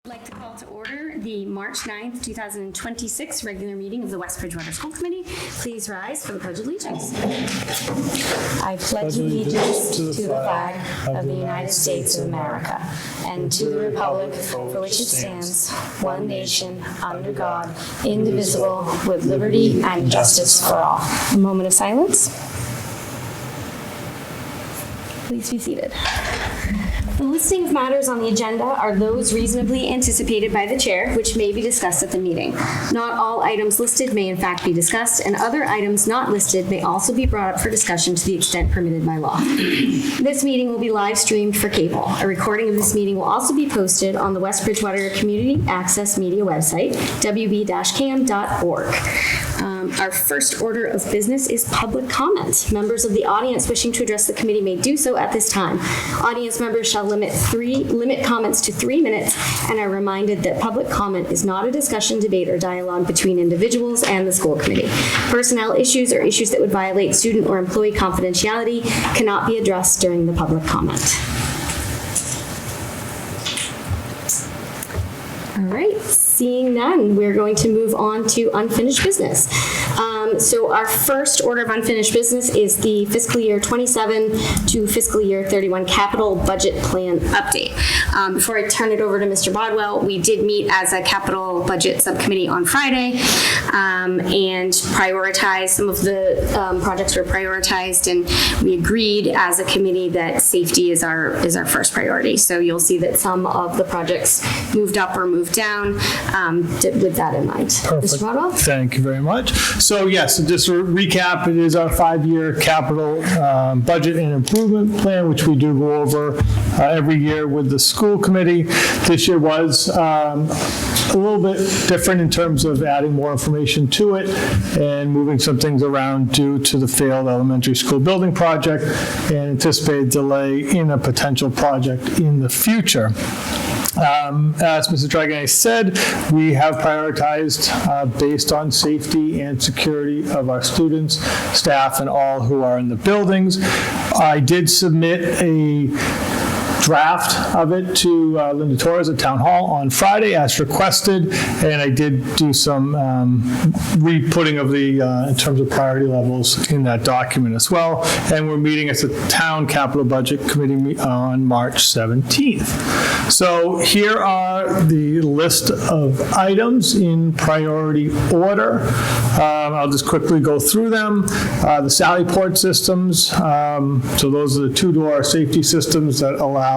I'd like to call to order the March 9th, 2026 regular meeting of the West Bridgewater School Committee. Please rise for the Pledge of Allegiance. I pledge allegiance to the flag of the United States of America and to the republic for which it stands, one nation, under God, indivisible, with liberty and justice for all. A moment of silence. Please be seated. The listing of matters on the agenda are those reasonably anticipated by the chair, which may be discussed at the meeting. Not all items listed may in fact be discussed, and other items not listed may also be brought up for discussion to the extent permitted by law. This meeting will be live streamed for cable. A recording of this meeting will also be posted on the West Bridgewater Community Access Media website, wb-cam.org. Our first order of business is public comment. Members of the audience wishing to address the committee may do so at this time. Audience members shall limit comments to 3 minutes and are reminded that public comment is not a discussion, debate, or dialogue between individuals and the school committee. Personnel issues or issues that would violate student or employee confidentiality cannot be addressed during the public comment. All right, seeing none, we're going to move on to unfinished business. So our first order of unfinished business is the fiscal year 27 to fiscal year 31 capital budget plan update. Before I turn it over to Mr. Bodwell, we did meet as a capital budget subcommittee on Friday and prioritized some of the projects were prioritized, and we agreed as a committee that safety is our first priority. So you'll see that some of the projects moved up or moved down with that in mind. Perfect. Mr. Bodwell? Thank you very much. So yes, just to recap, it is our 5-year capital budget and improvement plan, which we do go over every year with the school committee. This year was a little bit different in terms of adding more information to it and moving some things around due to the failed elementary school building project and anticipated delay in a potential project in the future. As Mr. Draganay said, we have prioritized based on safety and security of our students, staff, and all who are in the buildings. I did submit a draft of it to Linda Torres at Town Hall on Friday as requested, and I did do some re-putting of the in terms of priority levels in that document as well. And we're meeting as a Town Capital Budget Committee on March 17th. So here are the list of items in priority order. I'll just quickly go through them. The Sally Port systems, so those are the 2-door safety systems that allow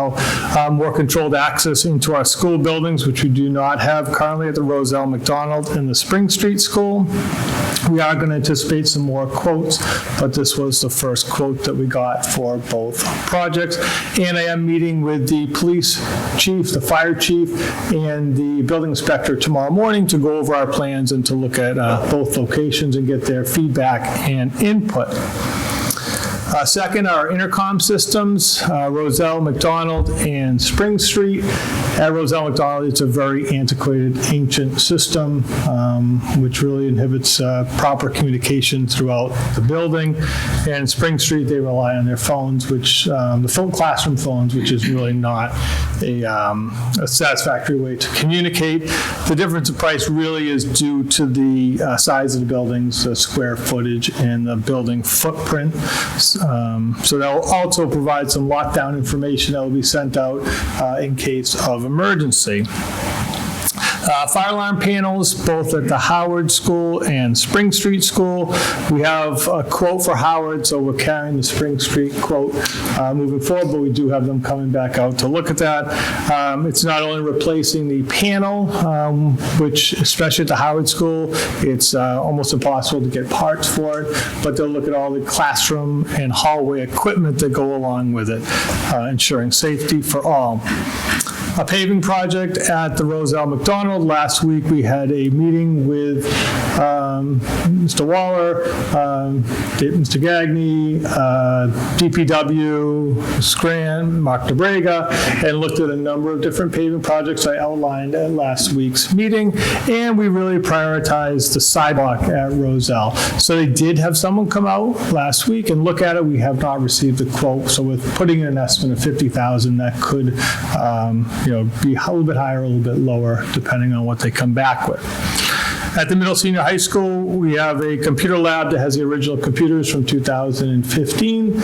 more controlled access into our school buildings, which we do not have currently at the Roselle McDonald and the Spring Street School. We are going to anticipate some more quotes, but this was the first quote that we got for both projects. And I am meeting with the police chief, the fire chief, and the building inspector tomorrow morning to go over our plans and to look at both locations and get their feedback and input. Second, our intercom systems, Roselle, McDonald, and Spring Street. At Roselle McDonald, it's a very antiquated, ancient system, which really inhibits proper communication throughout the building. And Spring Street, they rely on their phones, which the classroom phones, which is really not a satisfactory way to communicate. The difference in price really is due to the size of the buildings, the square footage, and the building footprint. So that will also provide some lockdown information that will be sent out in case of emergency. Fire alarm panels, both at the Howard School and Spring Street School. We have a quote for Howard, so we're carrying the Spring Street quote moving forward, but we do have them coming back out to look at that. It's not only replacing the panel, which, especially at the Howard School, it's almost impossible to get parts for it, but they'll look at all the classroom and hallway equipment that go along with it, ensuring safety for all. A paving project at the Roselle McDonald. Last week we had a meeting with Mr. Waller, Mr. Gagné, DPW, Scran, Mark DeBrega, and looked at a number of different paving projects I outlined at last week's meeting, and we really prioritized the sidewalk at Roselle. So they did have someone come out last week and look at it. We have not received the quote, so with putting in an estimate of $50,000, that could be a little bit higher, a little bit lower, depending on what they come back with. At the middle senior high school, we have a computer lab that has the original computers from 2015,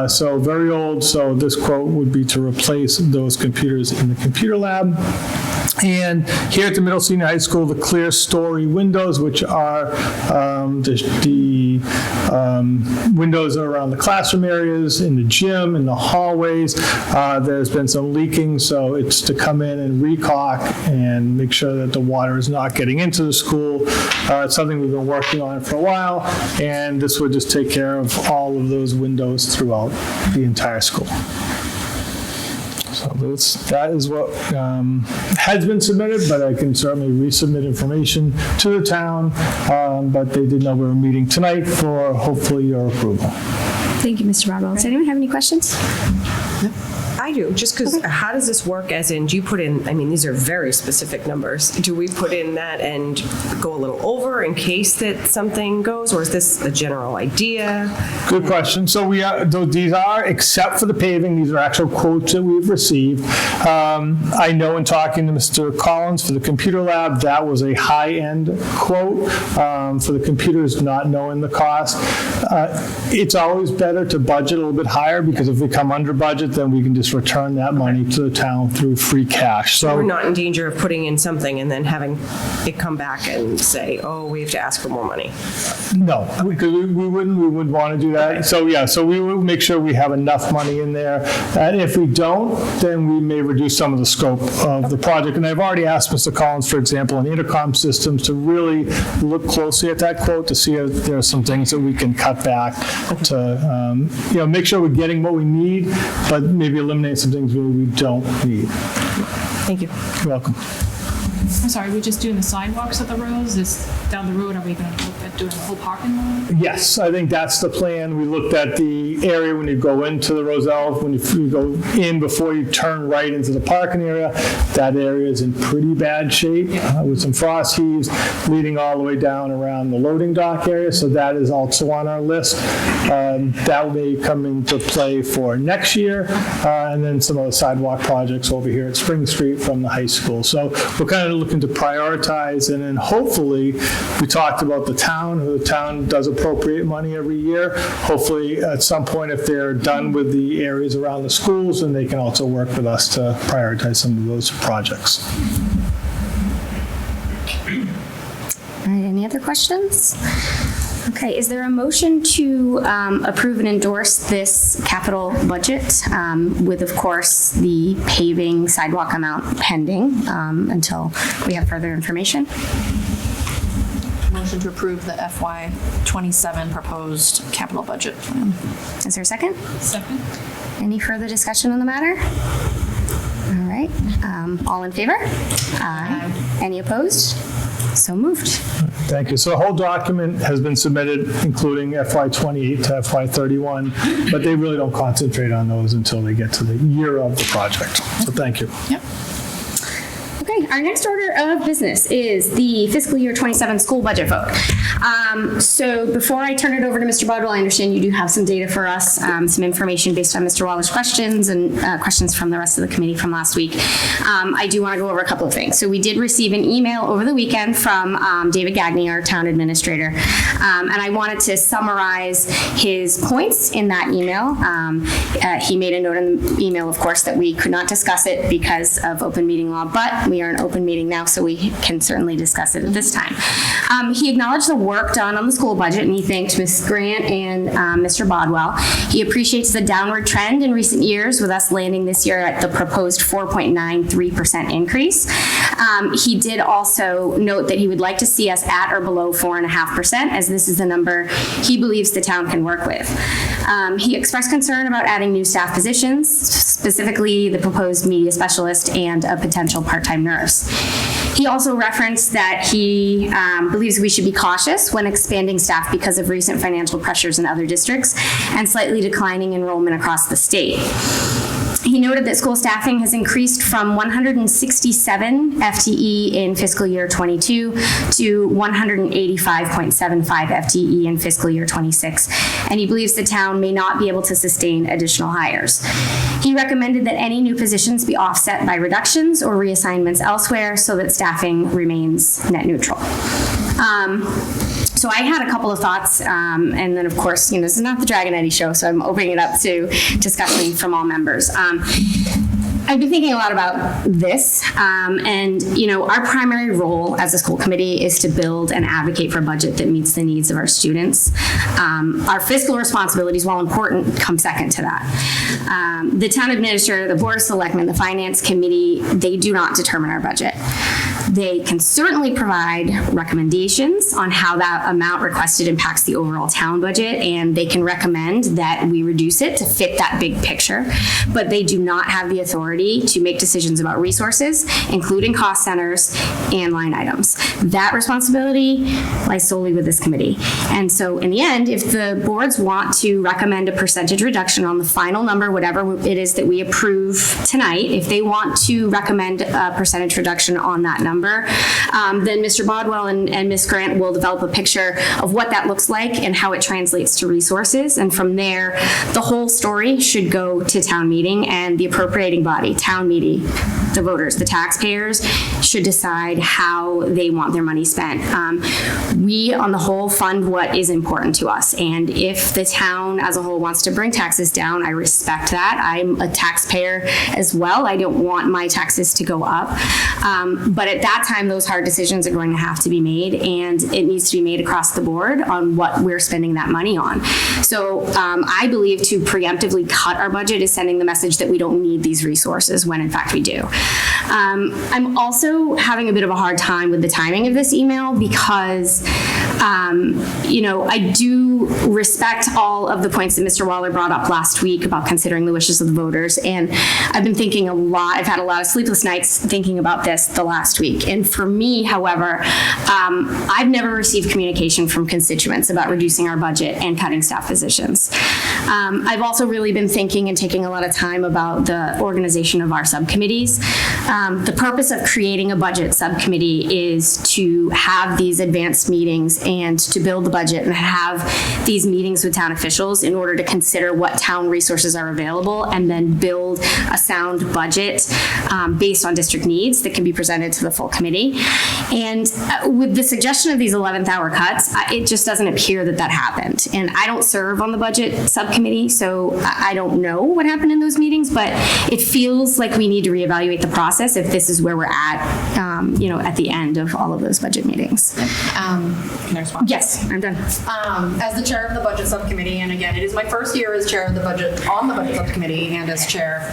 so very old. So this quote would be to replace those computers in the computer lab. And here at the middle senior high school, the clear story windows, which are the windows around the classroom areas, in the gym, in the hallways. There's been some leaking, so it's to come in and recaulk and make sure that the water is not getting into the school. It's something we've been working on for a while, and this would just take care of all of those windows throughout the entire school. So that is what has been submitted, but I can certainly resubmit information to the town, but they did know we were meeting tonight for hopefully your approval. Thank you, Mr. Rodwell. Does anyone have any questions? I do, just because how does this work as in, do you put in, I mean, these are very specific numbers. Do we put in that and go a little over in case that something goes, or is this a general idea? Good question. So these are, except for the paving, these are actual quotes that we've received. I know in talking to Mr. Collins for the computer lab, that was a high-end quote for the computers, not knowing the cost. It's always better to budget a little bit higher, because if we come under budget, then we can just return that money to the town through free cash. So we're not in danger of putting in something and then having it come back and say, oh, we have to ask for more money. No, because we wouldn't want to do that. So we will make sure we have enough money in there. And if we don't, then we may reduce some of the scope of the project. And I've already asked Mr. Collins, for example, on intercom systems, to really look closely at that quote to see if there are some things that we can cut back to, make sure we're getting what we need, but maybe eliminate some things we don't need. Thank you. You're welcome. I'm sorry, we're just doing the sidewalks at the roads? This down the road, are we going to look at doing the whole parking lot? Yes, I think that's the plan. We looked at the area when you go into the Roselle, when you go in before you turn right into the parking area. That area is in pretty bad shape with some frost heaves leading all the way down around the loading dock area. So that is also on our list. That may come into play for next year. And then some of the sidewalk projects over here at Spring Street from the high school. So we're kind of looking to prioritize, and then hopefully, we talked about the town. The town does appropriate money every year. Hopefully, at some point, if they're done with the areas around the schools, then they can also work with us to prioritize some of those projects. All right, any other questions? Okay, is there a motion to approve and endorse this capital budget with, of course, the paving sidewalk amount pending until we have further information? Motion to approve the FY27 proposed capital budget plan. Is there a second? Second. Any further discussion on the matter? All right, all in favor? Aye. Any opposed? So moved. Thank you. So the whole document has been submitted, including FY28 to FY31, but they really don't concentrate on those until they get to the year of the project. So thank you. Yep. Okay, our next order of business is the fiscal year 27 school budget vote. So before I turn it over to Mr. Bodwell, I understand you do have some data for us, some information based on Mr. Waller's questions and questions from the rest of the committee from last week. I do want to go over a couple of things. So we did receive an email over the weekend from David Gagné, our town administrator, and I wanted to summarize his points in that email. He made a note in the email, of course, that we could not discuss it because of open meeting law, but we are an open meeting now, so we can certainly discuss it at this time. He acknowledged the work done on the school budget, and he thanked Ms. Grant and Mr. Bodwell. He appreciates the downward trend in recent years, with us landing this year at the proposed 4.93% increase. He did also note that he would like to see us at or below 4.5%, as this is the number he believes the town can work with. He expressed concern about adding new staff positions, specifically the proposed media specialist and a potential part-time nurse. He also referenced that he believes we should be cautious when expanding staff because of recent financial pressures in other districts and slightly declining enrollment across the state. He noted that school staffing has increased from 167 FTE in fiscal year 22 to 185.75 FTE in fiscal year 26, and he believes the town may not be able to sustain additional hires. He recommended that any new positions be offset by reductions or reassignments elsewhere so that staffing remains net neutral. So I had a couple of thoughts, and then of course, this is not the Dragonetti show, so I'm opening it up to discussion from all members. I've been thinking a lot about this, and our primary role as a school committee is to build and advocate for a budget that meets the needs of our students. Our fiscal responsibilities, while important, come second to that. The town administrator, the board of selectmen, the finance committee, they do not determine our budget. They can certainly provide recommendations on how that amount requested impacts the overall town budget, and they can recommend that we reduce it to fit that big picture, but they do not have the authority to make decisions about resources, including cost centers and line items. That responsibility lies solely with this committee. And so in the end, if the boards want to recommend a percentage reduction on the final number, whatever it is that we approve tonight, if they want to recommend a percentage reduction on that number, then Mr. Bodwell and Ms. Grant will develop a picture of what that looks like and how it translates to resources. And from there, the whole story should go to town meeting, and the appropriating body, town meeting, the voters, the taxpayers, should decide how they want their money spent. We, on the whole, fund what is important to us. And if the town as a whole wants to bring taxes down, I respect that. I'm a taxpayer as well. I don't want my taxes to go up. But at that time, those hard decisions are going to have to be made, and it needs to be made across the board on what we're spending that money on. So I believe to preemptively cut our budget is sending the message that we don't need these resources when in fact we do. I'm also having a bit of a hard time with the timing of this email because I do respect all of the points that Mr. Waller brought up last week about considering the wishes of the voters, and I've been thinking a lot. I've had a lot of sleepless nights thinking about this the last week. And for me, however, I've never received communication from constituents about reducing our budget and cutting staff positions. I've also really been thinking and taking a lot of time about the organization of our subcommittees. The purpose of creating a budget subcommittee is to have these advanced meetings and to build the budget and have these meetings with town officials in order to consider what town resources are available and then build a sound budget based on district needs that can be presented to the full committee. And with the suggestion of these 11th hour cuts, it just doesn't appear that that happened. And I don't serve on the budget subcommittee, so I don't know what happened in those meetings, but it feels like we need to reevaluate the process if this is where we're at, at the end of all of those budget meetings. Can I respond? Yes, I'm done. As the chair of the budget subcommittee, and again, it is my first year as chair of the budget subcommittee and as chair,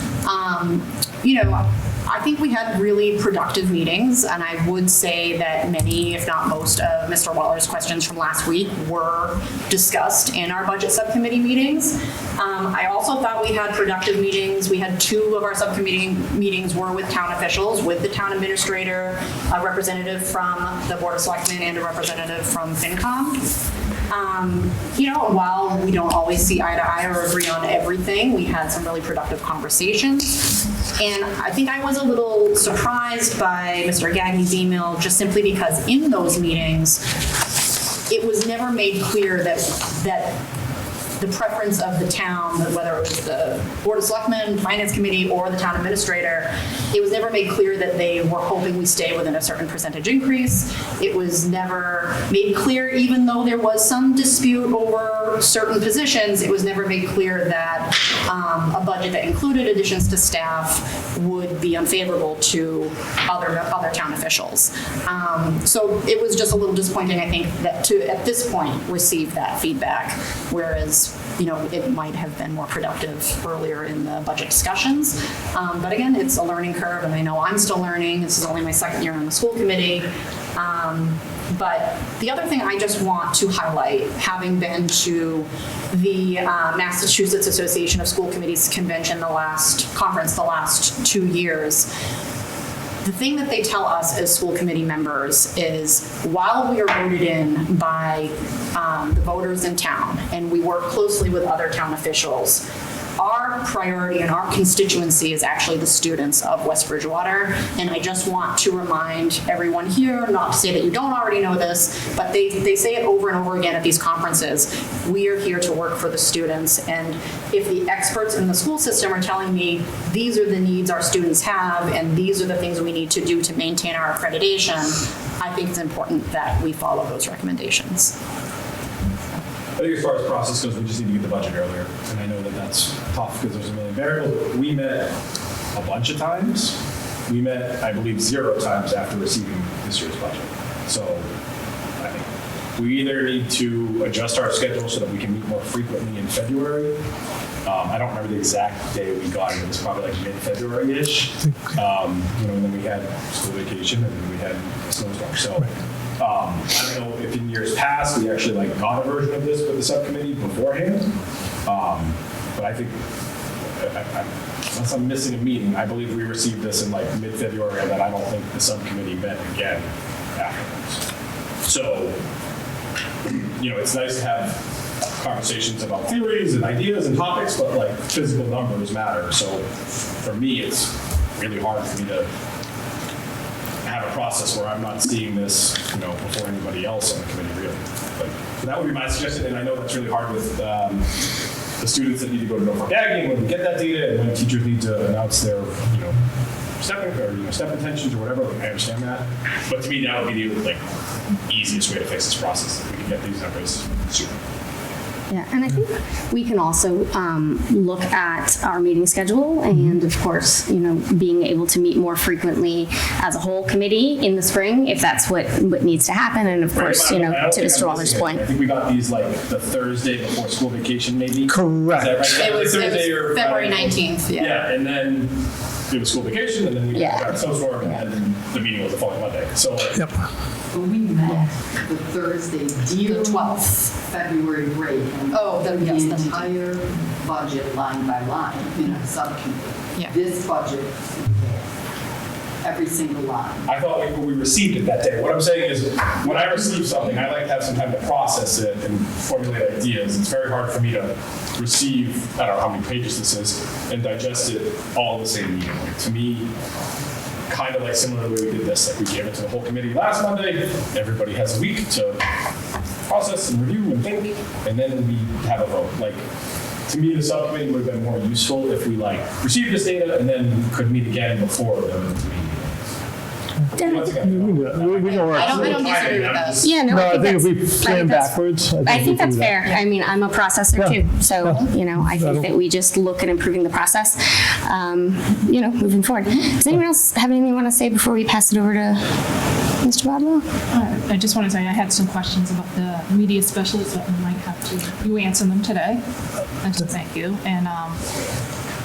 I think we had really productive meetings, and I would say that many, if not most, of Mr. Waller's questions from last week were discussed in our budget subcommittee meetings. I also thought we had productive meetings. We had 2 of our subcommittee meetings were with town officials, with the town administrator, a representative from the Board of Selectmen, and a representative from FinCom. While we don't always see eye to eye or agree on everything, we had some really productive conversations. And I think I was a little surprised by Mr. Gagne's email just simply because in those meetings, it was never made clear that the preference of the town, whether it was the Board of Selectmen, Finance Committee, or the town administrator, it was never made clear that they were hoping we stay within a certain percentage increase. It was never made clear, even though there was some dispute over certain positions, it was never made clear that a budget that included additions to staff would be unfavorable to other town officials. So it was just a little disappointing, I think, that to, at this point, receive that feedback, whereas it might have been more productive earlier in the budget discussions. But again, it's a learning curve, and I know I'm still learning. This is only my second year on the school committee. But the other thing I just want to highlight, having been to the Massachusetts Association of School Committees convention, the last 2 years, the thing that they tell us as school committee members is while we are voted in by the voters in town and we work closely with other town officials, our priority and our constituency is actually the students of West Bridgewater. And I just want to remind everyone here, not to say that you don't already know this, but they say it over and over again at these conferences. We are here to work for the students. And if the experts in the school system are telling me these are the needs our students have and these are the things we need to do to maintain our accreditation, I think it's important that we follow those recommendations. I think as far as process goes, we just need to get the budget earlier. And I know that that's tough because there's a million variables. We met a bunch of times. We met, I believe, 0 times after receiving this year's budget. So I think we either need to adjust our schedule so that we can meet more frequently in February. I don't remember the exact day we got it. It was probably like mid-February-ish. And then we had school vacation and then we had a snowstorm. So I don't know if in years past we actually got a version of this with the subcommittee beforehand, but I think unless I'm missing a meeting, I believe we received this in mid-February, and then I don't think the subcommittee met again afterwards. So it's nice to have conversations about theories and ideas and topics, but physical numbers matter. So for me, it's really hard for me to have a process where I'm not seeing this, before anybody else on the committee, really. So that would be my suggestion, and I know that's really hard with the students that need to go to Norfolk Aggie when we get that data, and when teachers need to announce their, step intentions or whatever. I understand that, but to me, that would be the easiest way to fix this process. If we can get these numbers sooner. Yeah, and I think we can also look at our meeting schedule and, of course, being able to meet more frequently as a whole committee in the spring, if that's what needs to happen. And, of course, to Mr. Waller's point. I think we got these the Thursday before school vacation, maybe. Correct. Is that right? It was February Friday. 19th. Yeah, and then it was school vacation, and then we got a snowstorm, and then the meeting was the following Monday. So. Yep. We met the Thursday during The 12th. February break. And yes, the entire budget line by line in a subcommittee. Yeah. This budget, every single line. I thought we received it that day. What I'm saying is, when I receive something, I like to have some time to process it and formulate ideas. It's very hard for me to receive, I don't know how many pages this is, and digest it all in the same meeting. To me, kind of similar to the way we did this. We gave it to the whole committee last Monday. Everybody has a week to process and review and think, and then we have a vote. To me, the subcommittee would have been more useful if we received this data and then could meet again before the meeting. Once again, We can work. I don't disagree with this. Yeah, no, No, I think if we that's- plan that's- backwards, I think we can that's do that. fair. I mean, I'm a processor Yeah. too. So, I think that we just look at improving the process, moving forward. Does anyone else have anything they want to say before we pass it over to Mr. Bodwell? I just want to say I had some questions about the media specialists that we might have to, you answer them today. And so thank you. And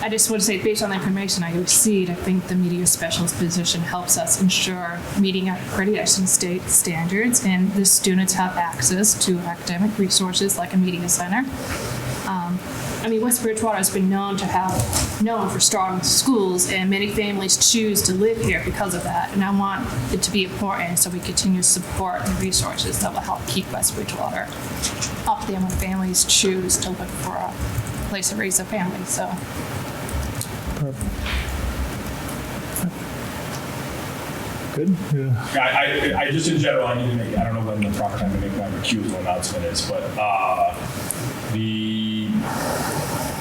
I just want to say, based on the information I received, I think the media specialist position helps us ensure meeting accreditation state standards and the students have access to academic resources like a media center. West Bridgewater has been known for strong schools, and many families choose to live here because of that. And I want it to be important so we continue to support the resources that will help keep West Bridgewater up there when families choose to look for a place to raise a family. So. Good. Yeah. I just in general, I need to make, I don't know when the proper time to make my recusal announcement is, but the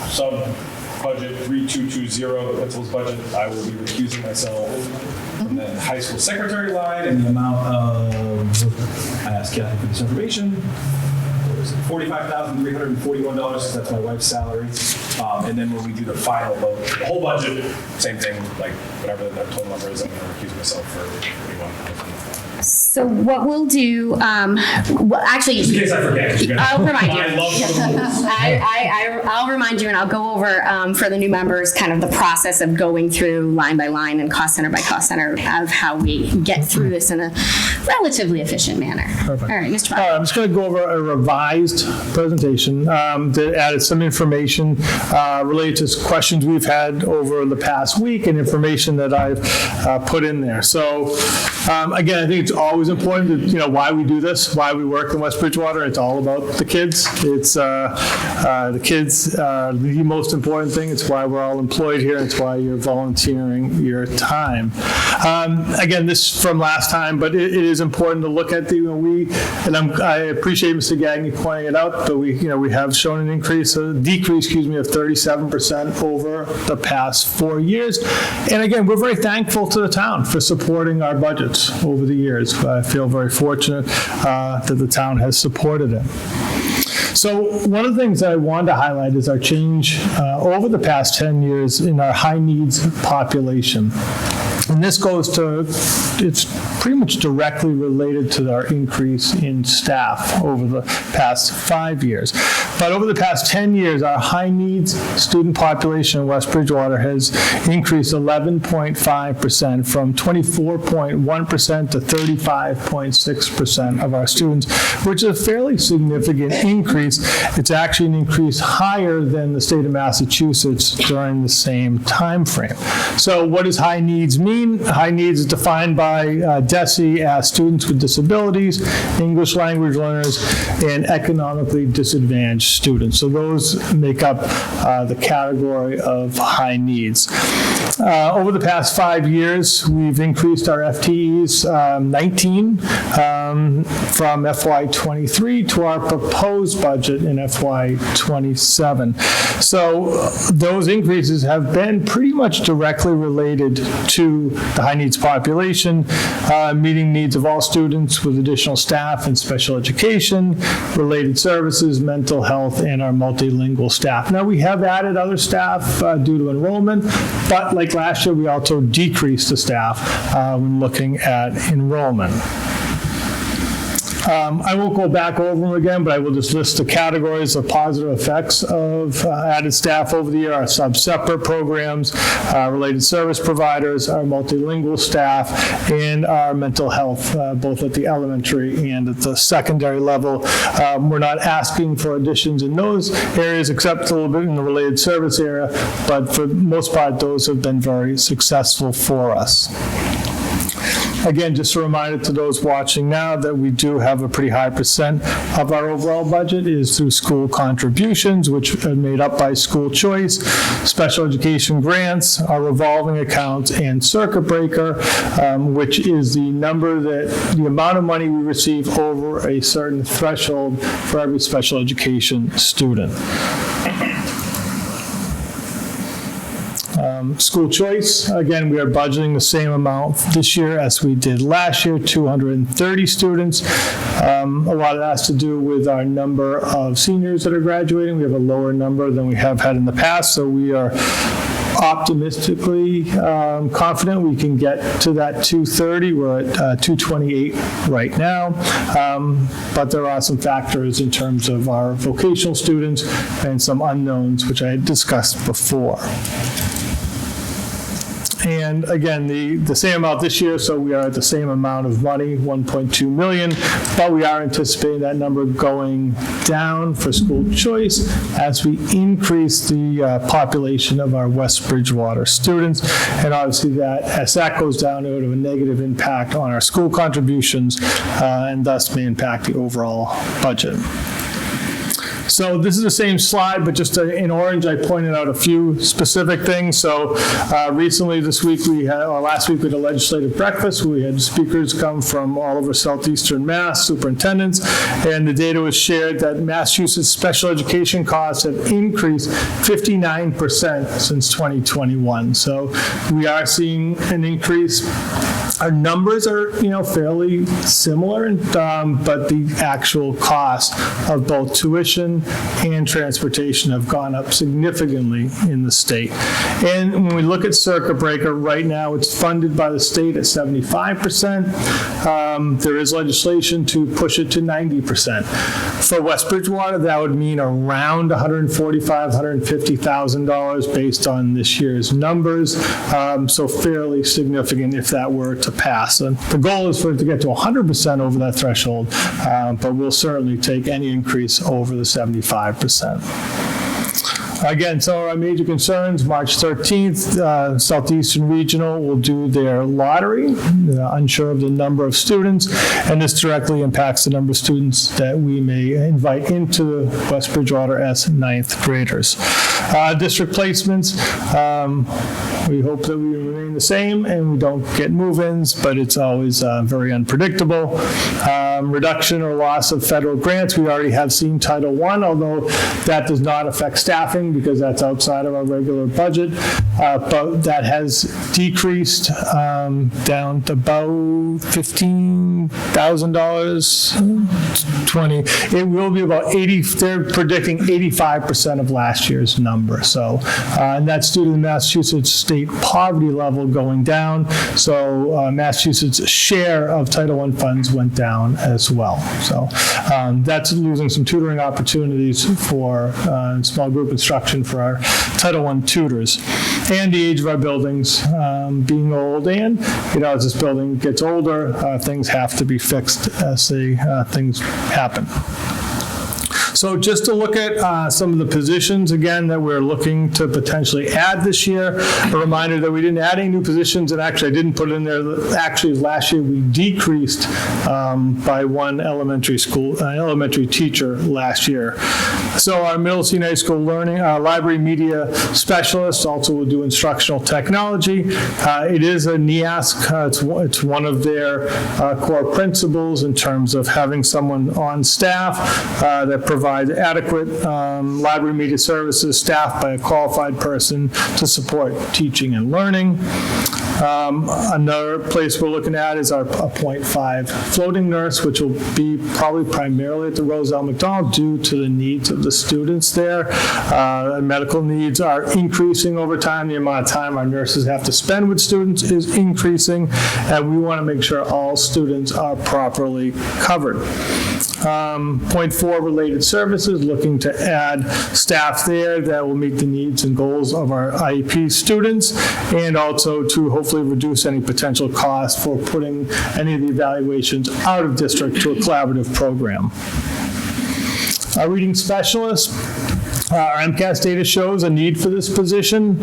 sub-budget 3220, the principal's budget, I will be recusing myself from the high school secretary line in the amount of, I asked Kathy for this information, $45,341, because that's my wife's salary. And then when we do the final vote, the whole budget, same thing, whatever the total number is, I'm going to recuse myself for $41,000. So what we'll do, actually. Just in case I forget. 'cause you're gonna- I'll remind you. I love the rules. I'll remind you, and I'll go over for the new members kind of the process of going through line by line and cost center by cost center of how we get through this in a relatively efficient manner. Perfect. All right, Mr. All right, Fox. I'm just going to go over a revised presentation that added some information related to questions we've had over the past week and information that I've put in there. So again, I think it's always important to, why we do this, why we work in West Bridgewater. It's all about the kids. It's the kids are the most important thing. It's why we're all employed here. It's why you're volunteering your time. Again, this from last time, but it is important to look at I appreciate Mr. Gagnon pointing it out, but we have shown a decrease, of 37% over the past 4 years. And again, we're very thankful to the town for supporting our budgets over the years. I feel very fortunate that the town has supported it. So one of the things that I wanted to highlight is our change over the past 10 years in our high needs population. And this it's pretty much directly related to our increase in staff over the past 5 years. But over the past 10 years, our high needs student population in West Bridgewater has increased 11.5% from 24.1% to 35.6% of our students, which is a fairly significant increase. It's actually an increase higher than the state of Massachusetts during the same time frame. So what does high needs mean? High needs is defined by DESE as students with disabilities, English language learners, and economically disadvantaged students. So those make up the category of high needs. Over the past 5 years, we've increased our FTEs 19 from FY23 to our proposed budget in FY27. So those increases have been pretty much directly related to the high needs population, meeting needs of all students with additional staff in special education, related services, mental health, and our multilingual staff. Now, we have added other staff due to enrollment, but like last year, we also decreased the staff when looking at enrollment. I won't go back over them again, but I will just list the categories of positive effects of added staff over the year: our sub-separate programs, related service providers, our multilingual staff, and our mental health, both at the elementary and at the secondary level. We're not asking for additions in those areas, except a little bit in the related service area, but for the most part, those have been very successful for us. Again, just a reminder to those watching now that we do have a pretty high percent of our overall budget is through school contributions, which are made up by school choice, special education grants, our revolving accounts, and circuit breaker, which is the amount of money we receive over a certain threshold for every special education student. School choice, again, we are budgeting the same amount this year as we did last year, 230 students. A lot of that has to do with our number of seniors that are graduating. We have a lower number than we have had in the past, so we are optimistically confident we can get to that 230. We're at 228 right now, but there are some factors in terms of our vocational students and some unknowns, which I had discussed before. And again, the same amount this year, so we are at the same amount of money, 1.2 million, but we are anticipating that number going down for school choice as we increase the population of our West Bridgewater students. And obviously as that goes down, it would have a negative impact on our school contributions and thus may impact the overall budget. So this is the same slide, but just in orange, I pointed out a few specific things. So recently last week we had a legislative breakfast. We had speakers come from all over southeastern Mass, superintendents, and the data was shared that Massachusetts special education costs have increased 59% since 2021. So we are seeing an increase Our numbers are, fairly similar, but the actual cost of both tuition and transportation have gone up significantly in the state. And when we look at circuit breaker, right now it's funded by the state at 75%. There is legislation to push it to 90%. For West Bridgewater, that would mean around $145,000, $150,000 based on this year's numbers. So fairly significant if that were to pass. And the goal is for it to get to 100% over that threshold, but we'll certainly take any increase over the 75%. Again, some of our major concerns, March 13th, Southeastern Regional will do their lottery, unsure of the number of students, and this directly impacts the number of students that we may invite into West Bridgewater as 9th graders. District placements, we hope that we remain the same and we don't get move-ins, but it's always very unpredictable. Reduction or loss of federal grants, we already have seen Title I, although that does not affect staffing because that's outside of our regular budget, but that has decreased down to about $15,000, 20. It will be about 80, they're predicting 85% of last year's number. So, and that's due to the Massachusetts state poverty level going down. So Massachusetts' share of Title I funds went down as well. So that's losing some tutoring opportunities for small group instruction for our Title I tutors. And the age of our buildings being old, and as this building gets older, things have to be fixed as things happen. So just to look at some of the positions, again, that we're looking to potentially add this year. A reminder that we didn't add any new positions, and actually I didn't put it in there. Actually, last year we decreased by one elementary teacher last year. So our middle senior high school learning, library media specialist also will do instructional technology. It is a NEASC. It's one of their core principles in terms of having someone on staff that provides adequate library media services staffed by a qualified person to support teaching and learning. Another place we're looking at is our .5 floating nurse, which will be probably primarily at the Roselle McDonald due to the needs of the students there. Medical needs are increasing over time. The amount of time our nurses have to spend with students is increasing, and we want to make sure all students are properly covered. .4 related services, looking to add staff there that will meet the needs and goals of our IEP students, and also to hopefully reduce any potential cost for putting any of the evaluations out of district to a collaborative program. Our reading specialist, our MCAS data shows a need for this position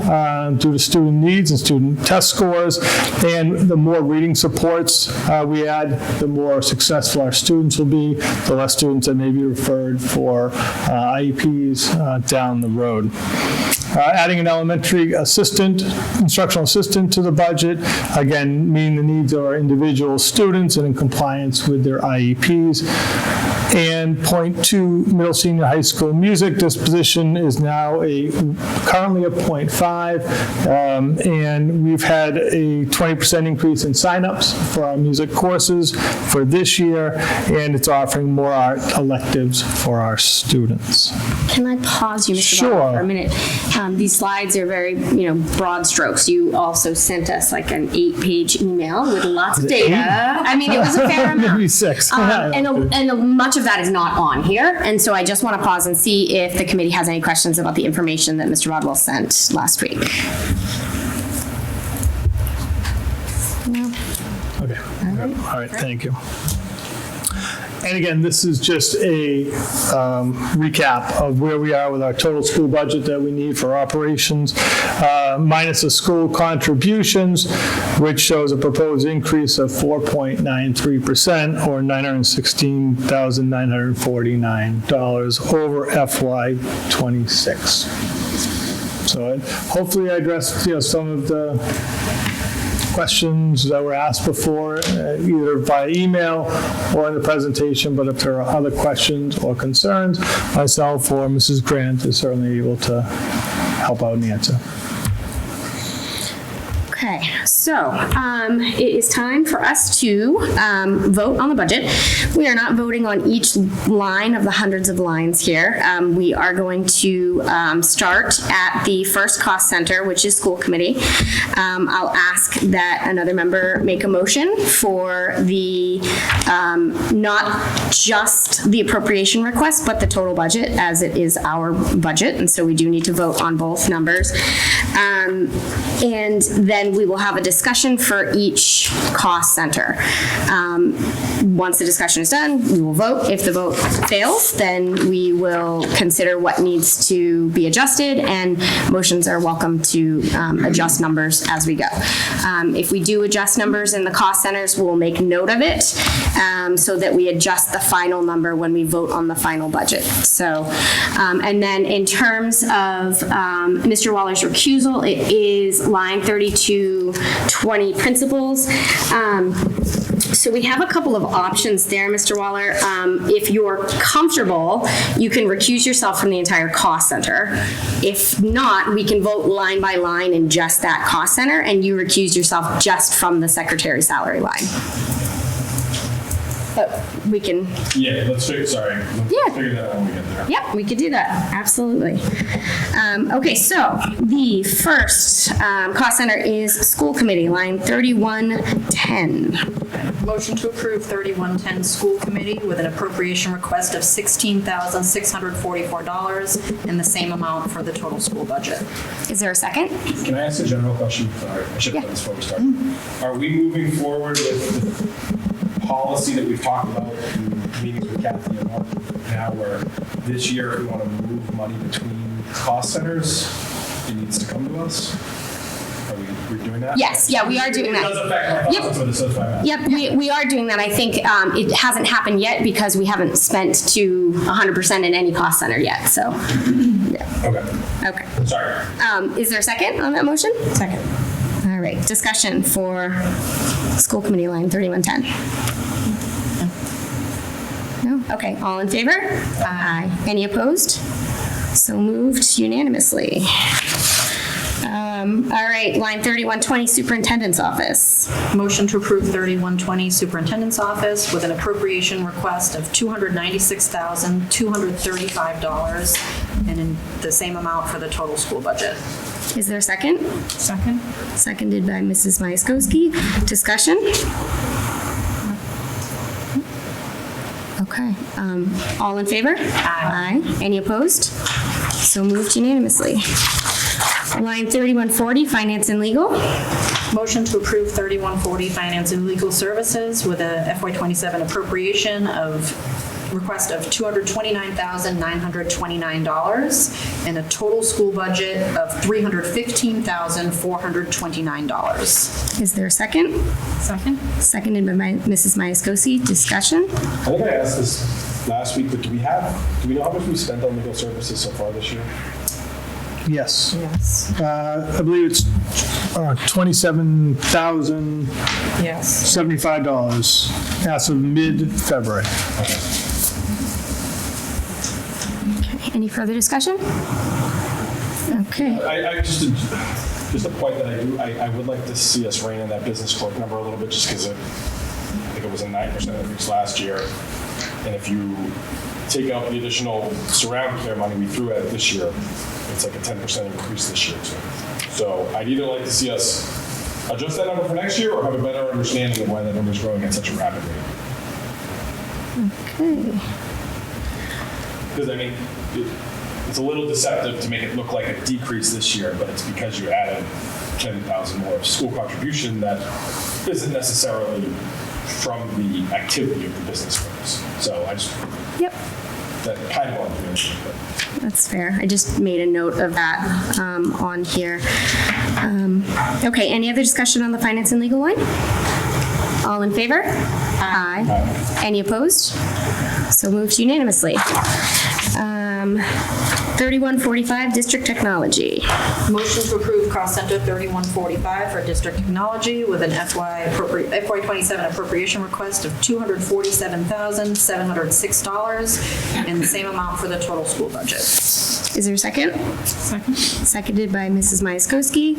due to student needs and student test scores, and the more reading supports we add, the more successful our students will be, the less students that may be referred for IEPs down the road. Adding an elementary assistant, instructional assistant to the budget, again, meeting the needs of our individual students and in compliance with their IEPs. And .2 middle senior high school music. This position is now currently a .5, and we've had a 20% increase in signups for our music courses for this year, and it's offering more art electives for our students. Can I pause you, Mr. Sure. Butler, for a minute? These slides are very, broad strokes. You also sent us like an 8-page email with lots of data. I mean, it was a fair amount. Maybe 6. And much of that is not on here. And so I just want to pause and see if the committee has any questions about the information that Mr. Rodwell sent last week. No? Okay. All right, thank you. And again, this is just a recap of where we are with our total school budget that we need for operations, minus the school contributions, which shows a proposed increase of 4.93% or $916,949 over FY26. So hopefully I addressed some of the questions that were asked before, either by email or in the presentation, but if there are other questions or concerns, myself or Mrs. Grant is certainly able to help out and answer. Okay, So it is time for us to vote on the budget. We are not voting on each line of the hundreds of lines here. We are going to start at the first cost center, which is school committee. I'll ask that another member make a motion for the, not just the appropriation request, but the total budget, as it is our budget, and so we do need to vote on both numbers. And then we will have a discussion for each cost center. Once the discussion is done, we will vote. If the vote fails, then we will consider what needs to be adjusted, and motions are welcome to adjust numbers as we go. If we do adjust numbers in the cost centers, we'll make note of it so that we adjust the final number when we vote on the final budget. So, and then in terms of Mr. Waller's recusal, it is line 3220 principals. So we have a couple of options there, Mr. Waller. If you're comfortable, you can recuse yourself from the entire cost center. If not, we can vote line by line in just that cost center, and you recuse yourself just from the secretary's salary line. But we can. Yeah, let's figure that out when we get there. Yep, we could do that, absolutely. Okay, so the first cost center is school committee, line 3110. Motion to approve 3110 school committee with an appropriation request of $16,644 and the same amount for the total school budget. Is there a second? Can I ask a general question? Sorry, I should have done this before we start. Are we moving forward with the policy that we've talked about in meetings with Kathy and Mark now, where this year, if we want to move money between cost centers, it needs to come to us? Are we doing that? Yes, yeah, we are doing that. It does affect my thoughts, but it's so fine. Yep, we are doing that. I think it hasn't happened yet because we haven't spent to 100% in any cost center yet, so. Yeah. Okay. Sorry. Is there a second on that motion? Second. All right, discussion for school committee line 3110. No? Okay, all in favor? Aye. Any opposed? So moved unanimously. All right, line 3120, superintendent's office. Motion to approve 3120 superintendent's office with an appropriation request of $296,235 and in the same amount for the total school budget. Is there a second? Second? Seconded by Mrs. Myaskowski. Discussion? Okay. All in favor? Aye. Any opposed? So moved unanimously. Line 3140, finance and legal. Motion to approve 3140 finance and legal services with a FY27 appropriation of request of $229,929 and a total school budget of $315,429. Is there a second? Second? Seconded by Mrs. Myaskowski. Discussion? I think I asked this last week, but do we know how much we spent on legal services so far this year? Yes. Yes. I believe it's $27,075 as of mid-February. Any further discussion? Okay. I just a point that I would like to see us rein in that business clerk number a little bit, just because I think it was a 9% increase last year. And if you take out the additional surround care money we threw at it this year, it's like a 10% increase this year too. So I'd either like to see us adjust that number for next year or have a better understanding of why that number is growing at such a rapid rate. Okay. Because I mean, it's a little deceptive to make it look like a decrease this year, but it's because you added 10,000 more of school contribution that isn't necessarily from the activity of the business firms. So I just, Yep. that kind of one. That's fair. I just made a note of that on here. Okay, any other discussion on the finance and legal line? All in favor? Aye. Any opposed? So moved unanimously. 3145, district technology. Motion to approve cost center 3145 for district technology with an FY27 appropriation request of $247,706 and the same amount for the total school budget. Is there a second? Second? Seconded by Mrs. Myaskowski.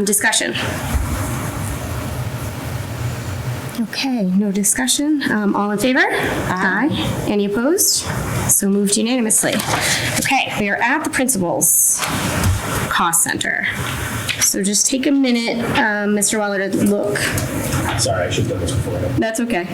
Discussion. Okay, no discussion. All in favor? Aye. Any opposed? So moved unanimously. Okay, we are at the principal's cost center. So just take a minute, Mr. Waller, to look. Sorry, I should have done this before. That's okay.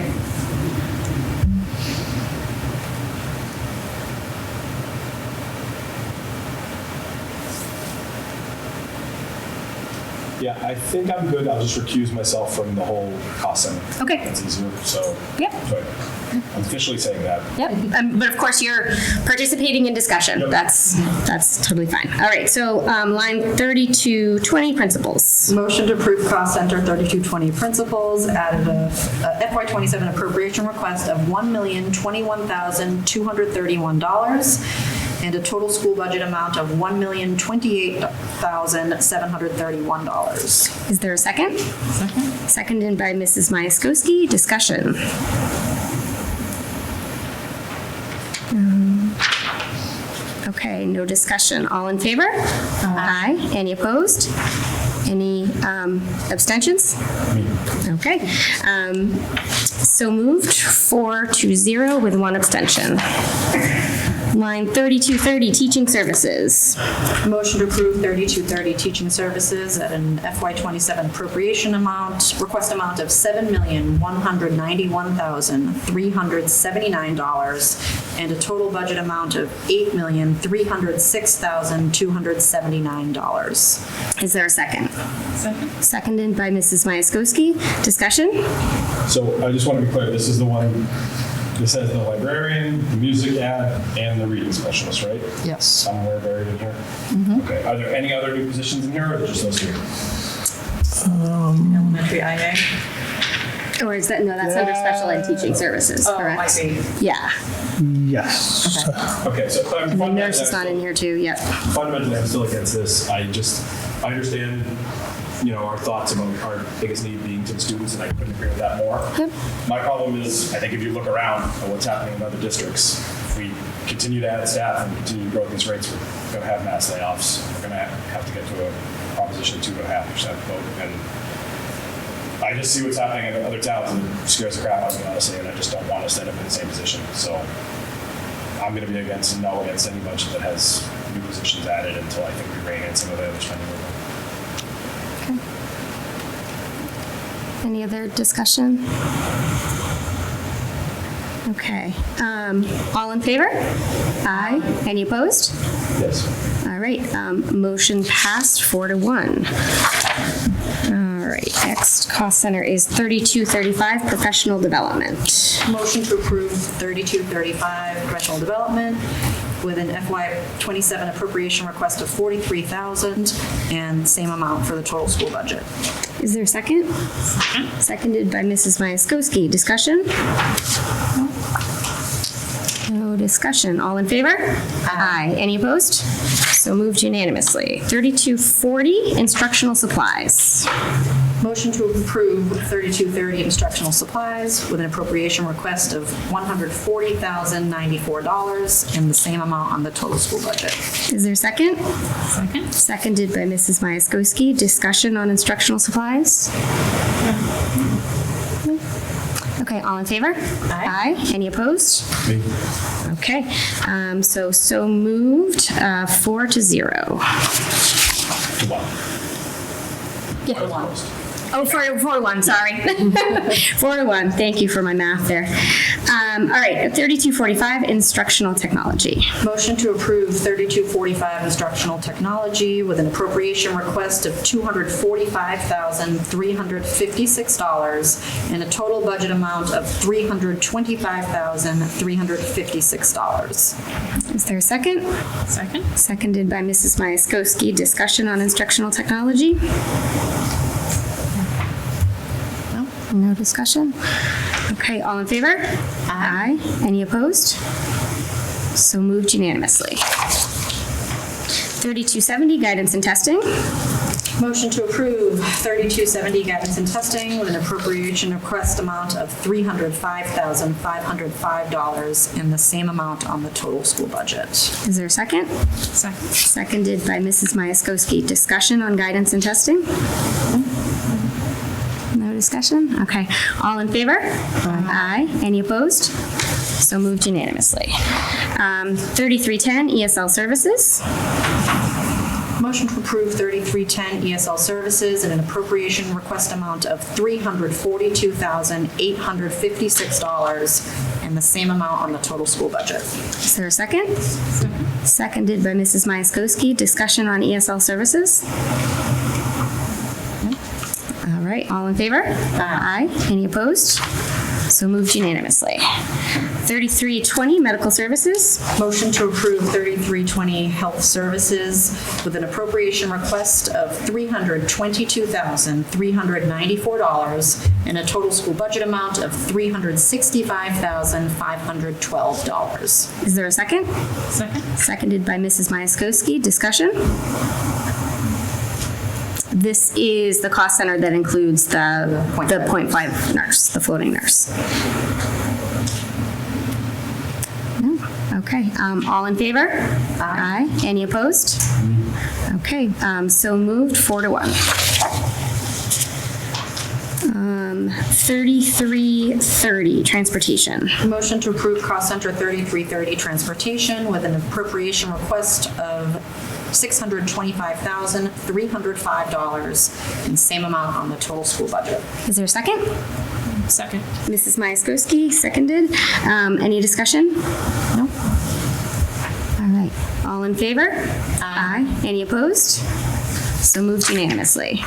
Yeah, I think I'm good. I'll just recuse myself from the whole cost center. Okay. That's easier, so. Yep. So I'm officially saying that. Yep, but of course you're participating in discussion. Yep. That's totally fine. All right, so line 3220, principals. Motion to approve cost center 3220 principals, added a FY27 appropriation request of $1,021,231 and a total school budget amount of $1,028,731. Is there a second? Second? Seconded by Mrs. Myaskowski. Discussion. Okay, no discussion. All in favor? Aye. Any opposed? Any abstentions? Okay. So moved, 4-0 with one abstention. Line 3230, teaching services. Motion to approve 3230 teaching services at an FY27 appropriation amount, request amount of $7,191,379 and a total budget amount of $8,306,279. Is there a second? Second? Seconded by Mrs. Myaskowski. Discussion? So I just want to be clear, this is the one, this has the librarian, the music ad, and the reading specialist, right? Yes. Somewhere buried in here? Okay, are there any other new positions in here, or just those two? Elementary IA. Or is that, no, that's under special ed teaching services, correct? I see. Yeah. Yes. Okay, so I'm The nurse is not in here too, yep. fundamentally, I'm still against this. I understand, our thoughts about our biggest need being to the students, and I couldn't agree with that more. My problem is, I think if you look around at what's happening in other districts, if we continue to add staff and continue to grow at these rates, we're going to have mass layoffs. We're going to have to get to a proposition 2.5% vote. And I just see what's happening in other towns, and it scares the crap out of me, honestly, and I just don't want us to end up in the same position. So I'm going to be against any budget that has new positions added until I think we rein in some of the other spending. Any other discussion? Okay. All in favor? Aye. Any opposed? Yes. All right. Motion passed 4-1. All right. Next cost center is 3235, professional development. Motion to approve 3235 professional development with an FY27 appropriation request of $43,000 and same amount for the total school budget. Is there a second? Seconded by Mrs. Myaskowski. Discussion? No discussion. All in favor? Aye. Any opposed? So moved unanimously. 3240, instructional supplies. Motion to approve 3230 instructional supplies with an appropriation request of $140,094 and the same amount on the total school budget. Is there a second? Second? Seconded by Mrs. Myaskowski. Discussion on instructional supplies? Okay, all in favor? Aye. Any opposed? Me. Okay, so moved, 4-0. One. Yeah. Opposed. Oh, 4-1, sorry. 4-1, thank you for my math there. All right, 3245, instructional technology. Motion to approve 3245 instructional technology with an appropriation request of $245,356 and a total budget amount of $325,356. Is there a second? Second? Seconded by Mrs. Myaskowski. Discussion on instructional technology? No discussion? Okay, all in favor? Aye. Any opposed? So moved unanimously. 3270, guidance and testing. Motion to approve 3270 guidance and testing with an appropriation request amount of $305,505 and the same amount on the total school budget. Is there a second? Second. Seconded by Mrs. Myaskowski. Discussion on guidance and testing? No discussion? Okay. All in favor? Aye. Any opposed? So moved unanimously. 3310 ESL services. Motion to approve 3310 ESL services and an appropriation request amount of $342,856 and the same amount on the total school budget. Is there a second? Seconded by Mrs. Myaskowski. Discussion on ESL services? All right, all in favor? Aye. Any opposed? So moved unanimously. 3320 medical services. Motion to approve 3320 health services with an appropriation request of $322,394 and a total school budget amount of $365,512. Is there a second? Second? Seconded by Mrs. Myaskowski. Discussion? This is the cost center that includes the 0.5 nurse, the floating nurse. No? Okay, all in favor? Aye. Any opposed? Okay, so moved 4-1. 3330, transportation. Motion to approve cost center 3330 transportation with an appropriation request of $625,305 and same amount on the total school budget. Is there a second? Second. Mrs. Myaskowski, seconded. Any discussion? No? All right. All in favor? Aye. Any opposed? So moved unanimously.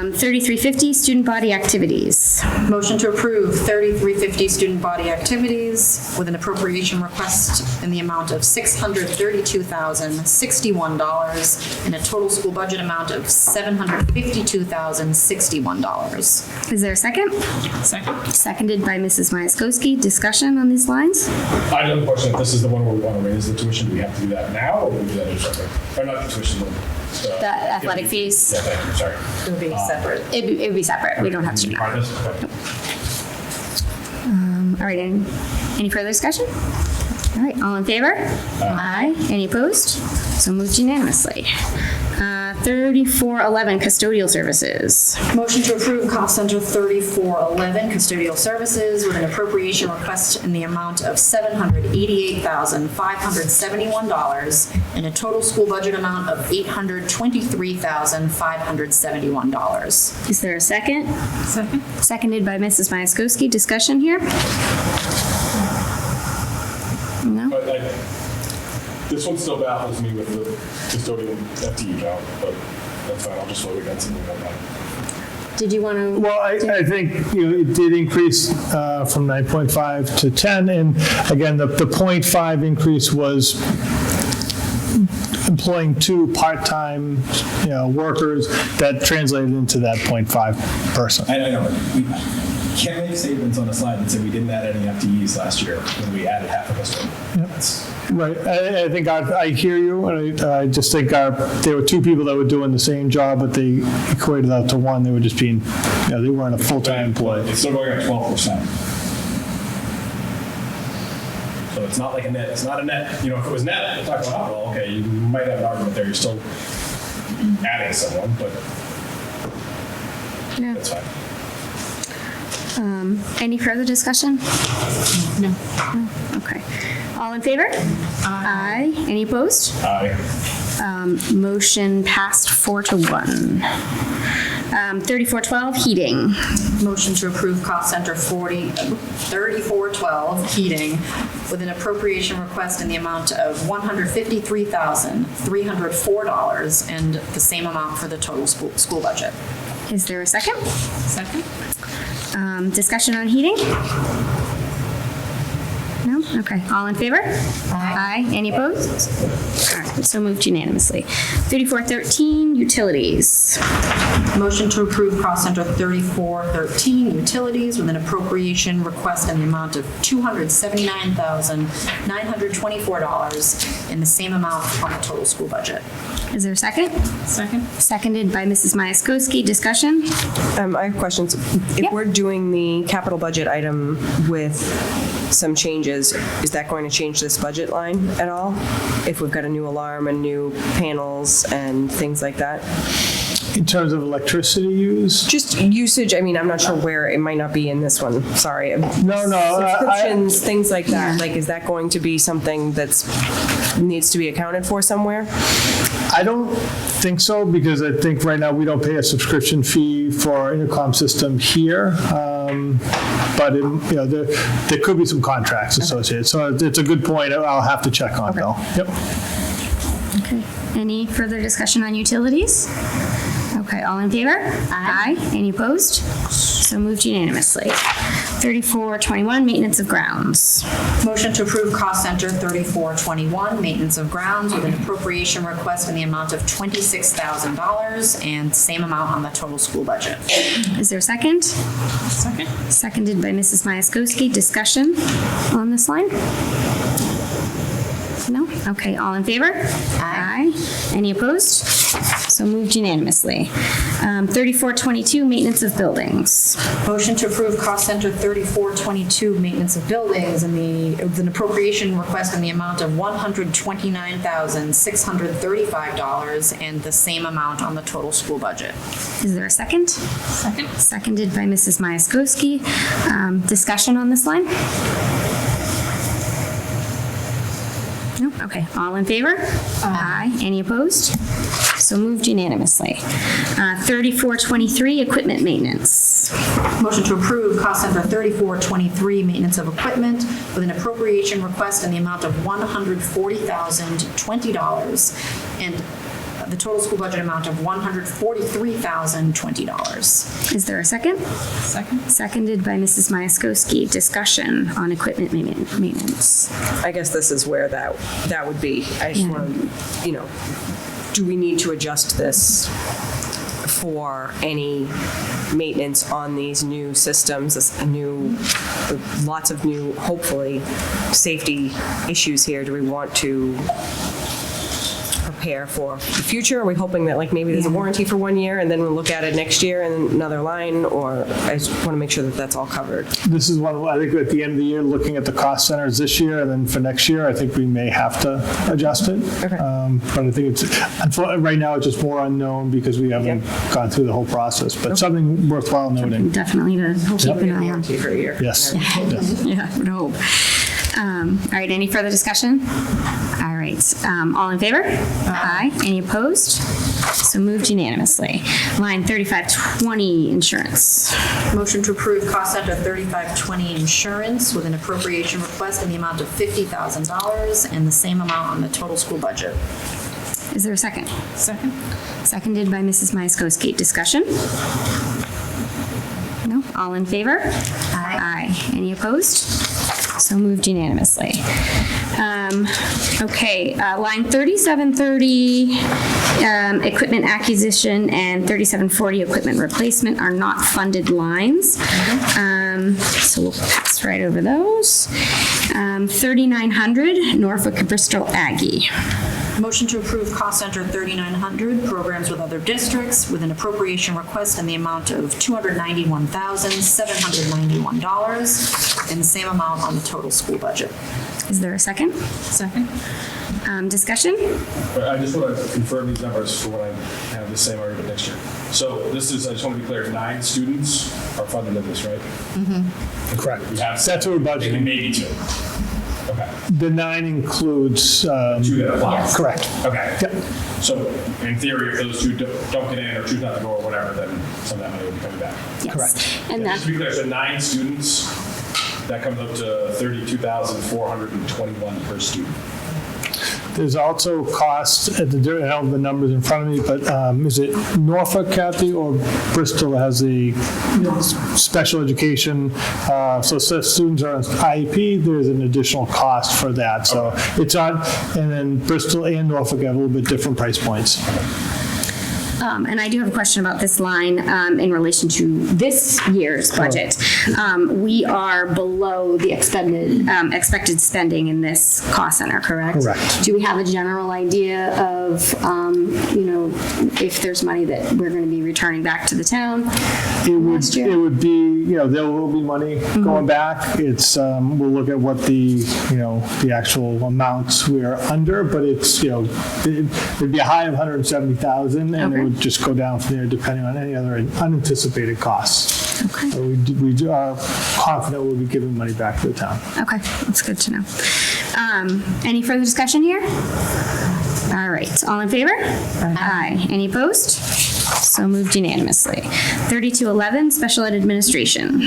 3350, student body activities. Motion to approve 3350 student body activities with an appropriation request in the amount of $632,061 and a total school budget amount of $752,061. Is there a second? Second. Seconded by Mrs. Myaskowski. Discussion on these lines? I have a question. If this is the one where we want to raise the tuition, do we have to do that now, or will we do that in separate? Or not the tuition, but The athletic fees? yeah, thank you, sorry. It would be separate. It'd be separate. We don't have to do Part that. of this? Okay. All right, any further discussion? All right, all in favor? Aye. Any opposed? So moved unanimously. 3411, custodial services. Motion to approve cost center 3411 custodial services with an appropriation request in the amount of $788,571 and a total school budget amount of $823,571. Is there a second? Second. Seconded by Mrs. Myaskowski. Discussion here? No? But this one still baffles me with the custodian FTE count, but that's fine, I'll just vote against it. Did you want to? Well, I think, it did increase from 9.5 to 10, and again, the 0.5 increase was employing 2 part-time, workers that translated into that 0.5 person. I know, but we can't make statements on a slide that say we didn't add any FTEs last year when we added half of us. Right, I think I hear you, and I just think there were 2 people that were doing the same job, but they equated out to 1. They were just being, they weren't a full-time employee. It's still going at 12%. So it's not like a net, it's not a net, if it was net, we'll talk about, well, okay, you might have an argument there, you're still adding someone, but No. that's fine. Any further discussion? No. Okay. All in favor? Aye. Any opposed? Aye. Motion passed 4-1. 3412, heating. Motion to approve cost center 3412 heating with an appropriation request in the amount of $153,304 and the same amount for the total school budget. Is there a second? Second. Discussion on heating? No? Okay. All in favor? Aye. Any opposed? All right. So moved unanimously. 3413, utilities. Motion to approve cost center 3413 utilities with an appropriation request in the amount of $279,924 and the same amount on the total school budget. Is there a second? Second. Seconded by Mrs. Myaskowski. Discussion? I have questions. If Yep. we're doing the capital budget item with some changes, is that going to change this budget line at all? If we've got a new alarm and new panels and things like that? In terms of electricity use? Just usage, I mean, I'm not sure where, it might not be in this one, sorry. No. Subscriptions, things like that, like, is that going to be something that's, needs to be accounted for somewhere? I don't think so, because I think right now we don't pay a subscription fee for our intercom system here. But there could be some contracts associated. So it's a good point. I'll have to check on, Bill. Yep. Okay. Any further discussion on utilities? Okay, all in favor? Aye. Any opposed? So moved unanimously. 3421, maintenance of grounds. Motion to approve cost center 3421, maintenance of grounds, with an appropriation request in the amount of $26,000 and same amount on the total school budget. Is there a second? Second. Seconded by Mrs. Myaskowski. Discussion on this line? No? Okay, all in favor? Aye. Any opposed? So moved unanimously. 3422, maintenance of buildings. Motion to approve cost center 3422, maintenance of buildings, with an appropriation request in the amount of $129,635 and the same amount on the total school budget. Is there a second? Second. Seconded by Mrs. Myaskowski. Discussion on this line? No? Okay, all in favor? Aye. Any opposed? So moved unanimously. 3423, equipment maintenance. Motion to approve cost center 3423, maintenance of equipment, with an appropriation request in the amount of $140,020 and the total school budget amount of $143,020. Is there a second? Second. Seconded by Mrs. Myaskowski. Discussion on equipment maintenance. I guess this is where that would be. I just want to, do we need to adjust this for any maintenance on these new systems, lots of new, hopefully, safety issues here? Do we want to prepare for the future? Are we hoping that maybe there's a warranty for 1 year and then we'll look at it next year and another line? Or I just want to make sure that that's all covered. This is one, I think at the end of the year, looking at the cost centers this year, and then for next year, I think we may have to adjust it. Okay. But I think right now it's just more unknown because we haven't gone through the whole process, but something worthwhile noting. Definitely to keep an eye on. Warranty for a year. Yes. Yeah, I would hope. All right, any further discussion? All right, all in favor? Aye. Any opposed? So moved unanimously. Line 3520, insurance. Motion to approve cost center 3520, insurance, with an appropriation request in the amount of $50,000 and the same amount on the total school budget. Is there a second? Second. Seconded by Mrs. Myaskowski. Discussion? No? All in favor? Aye. Any opposed? So moved unanimously. Okay, line 3730, equipment acquisition, and 3740, equipment replacement are not funded lines. So we'll pass right over those. 3900, Norfolk Bristol Aggie. Motion to approve cost center 3900, programs with other districts, with an appropriation request in the amount of $291,791 and the same amount on the total school budget. Is there a second? Second. Discussion? I just want to confirm these numbers for when I have the same argument next year. So this is, I just want to be clear, 9 students are funded in this, right? Correct. We have That's what we're budgeting. maybe 2. Okay. The 9 includes. 2 that apply. Correct. Okay. Yep. So in theory, if those 2 don't get in or choose not to go or whatever, then some of that money will be coming back. Yes. Correct. And Just that, to be clear, so 9 students, that comes up to $32,421 per student. There's also costs at I don't have the numbers in front of me, but is it Norfolk, Kathy, or Bristol has the special education? So students are on IEP, there's an additional cost for that. So it's on, and then Bristol and Norfolk have a little bit different price points. and I do have a question about this line in relation to this year's budget. We are below the expected spending in this cost center, correct? Correct. Do we have a general idea of, if there's money that we're going to be returning back to the town next year? It would be, there will be money going back. It's, we'll look at what the actual amounts we're under, but it's, it'd be a high of 170,000 and it would would just go down from there depending on any other unanticipated costs. We are confident we'll be giving money back to the town. Okay, that's good to know. Any further discussion here? All right, all in favor? Aye. Any opposed? So moved unanimously. 3211, Special Ed Administration.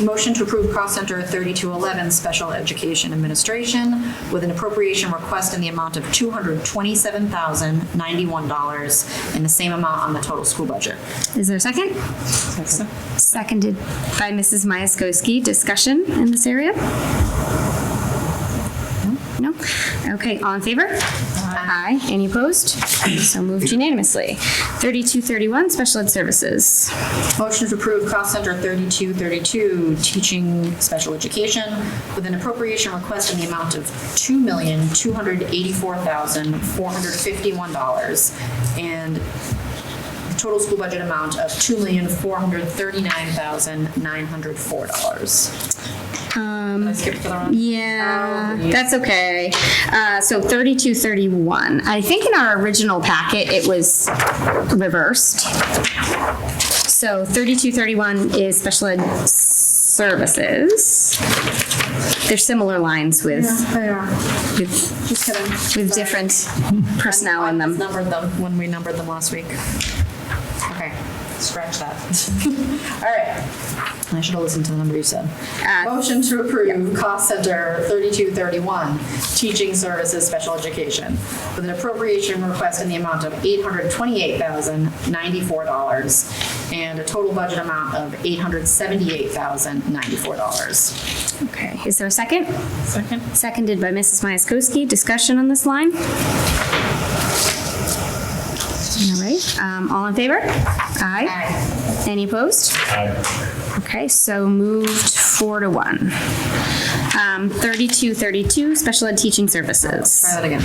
Motion to approve cost center 3211 special education administration with an appropriation request in the amount of $227,091 and the same amount on the total school budget. Is there a second? Seconded by Mrs. Myaskowski. Discussion in this area? No? Okay, all in favor? Aye. Any opposed? So moved unanimously. 3231, Special Ed Services. Motion to approve cost center 3232 teaching special education with an appropriation request in the amount of $2,284,451 and total school budget amount of $2,439,904. Did I skip to the wrong? Yeah, that's okay. So 3231. I think in our original packet, it was reversed. So 3231 is Special Ed Services. There's similar lines with, They are. with, with different personnel in them. Numbered them when we numbered them last week. Okay, scratch that. All right. I should have listened to the number you said. Motion to approve cost center 3231, teaching services special education, with an appropriation request in the amount of $828,094 and a total budget amount of $878,094. Okay, is there a second? Second. Seconded by Mrs. Myaskowski. Discussion on this line? All right, all in favor? Aye. Any opposed? Aye. Okay, so moved 4-1. 3232, Special Ed Teaching Services. Try that again.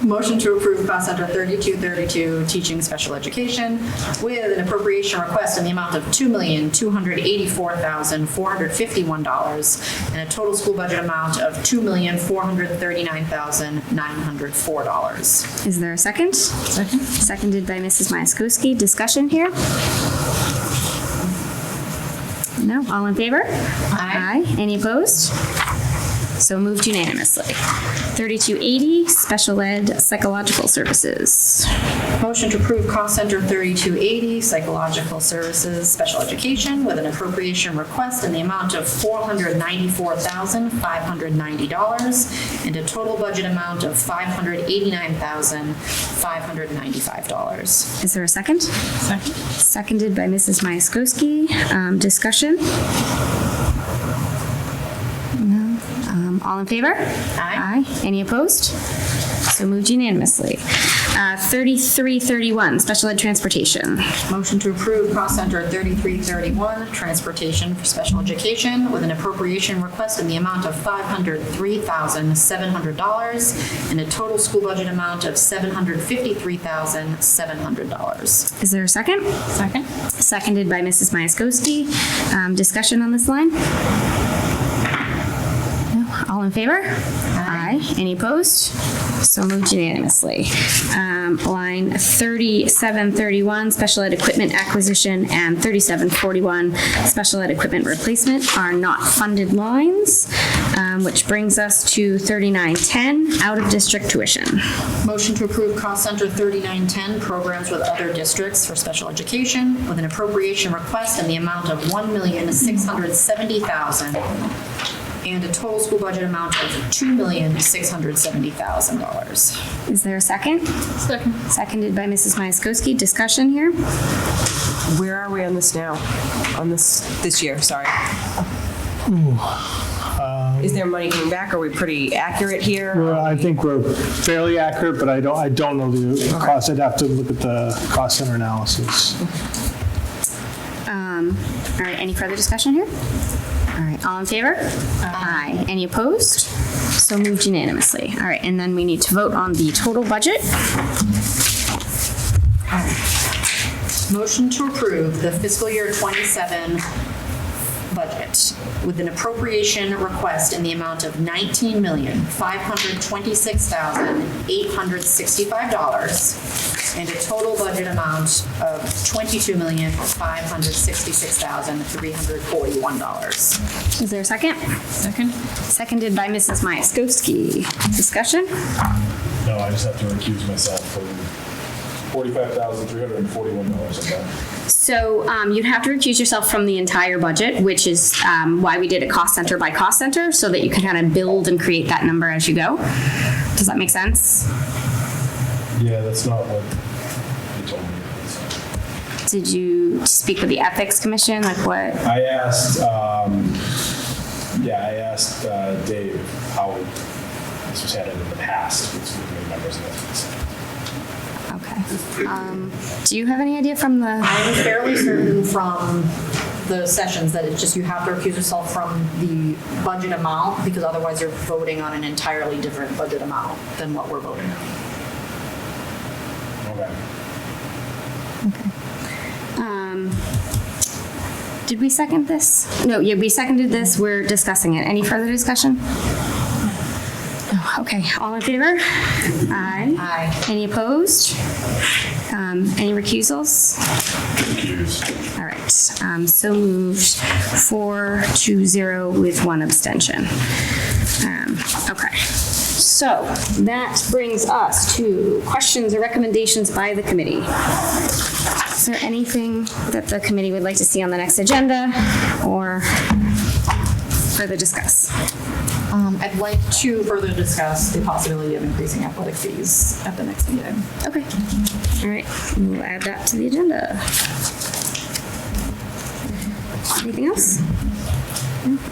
Motion to approve cost center 3232, teaching special education, with an appropriation request in the amount of $2,284,451 and a total school budget amount of $2,439,904. Is there a second? Second. Seconded by Mrs. Myaskowski. Discussion here? No, all in favor? Aye. Any opposed? So moved unanimously. 3280, Special Ed Psychological Services. Motion to approve cost center 3280, psychological services, special education, with an appropriation request in the amount of $494,590 and a total budget amount of $589,595. Is there a second? Second. Seconded by Mrs. Myaskowski. Discussion? No. All in favor? Aye. Any opposed? So moved unanimously. 3331, Special Ed Transportation. Motion to approve cost center 3331, transportation for special education, with an appropriation request in the amount of $503,700 and a total school budget amount of $753,700. Is there a second? Second. Seconded by Mrs. Myaskowski. Discussion on this line? No. All in favor? Aye. Any opposed? So moved unanimously. Line 3731, Special Ed Equipment Acquisition, and 3741, Special Ed Equipment Replacement are not funded lines, which brings us to 3910, Out-of-District Tuition. Motion to approve cost center 3910, programs with other districts for special education, with an appropriation request in the amount of $1,670,000 and a total school budget amount of $2,670,000. Is there a second? Second. Seconded by Mrs. Myaskowski. Discussion here? Where are we on this now? On this year, sorry. Is there money coming back? Are we pretty accurate here? Well, I think we're fairly accurate, but I don't know the cost. I'd have to look at the cost center analysis. All right, any further discussion here? All right, all in favor? Aye. Any opposed? So moved unanimously. All right, and then we need to vote on the total budget. Motion to approve the fiscal year 27 budget with an appropriation request in the amount of $19,526,865 and a total budget amount of $22,566,341. Is there a second? Second. Seconded by Mrs. Myskowski. Discussion? No, I just have to recuse myself from $45,341 of that. So you'd have to recuse yourself from the entire budget, which is why we did it cost center by cost center, so that you can kind of build and create that number as you go. Does that make sense? Yeah, that's not what they told me. Did you speak with the ethics commission? Like what? I asked, Dave how this was handled in the past with committee members and ethics. Okay. Do you have any idea from the? I'm fairly certain from the sessions that it's just you have to recuse yourself from the budget amount because otherwise you're voting on an entirely different budget amount than what we're voting on. Okay. Did we second this? No, yeah, we seconded this. We're discussing it. Any further discussion? No. Okay, all in favor? Aye. Aye. Any opposed? Any recusals? Recused. All right, so moved 4-0 with one abstention. Okay, so that brings us to questions or recommendations by the committee. Is there anything that the committee would like to see on the next agenda or further discuss? I'd like to further discuss the possibility of increasing athletic fees at the next meeting. Okay, all right, we'll add that to the agenda. Anything else?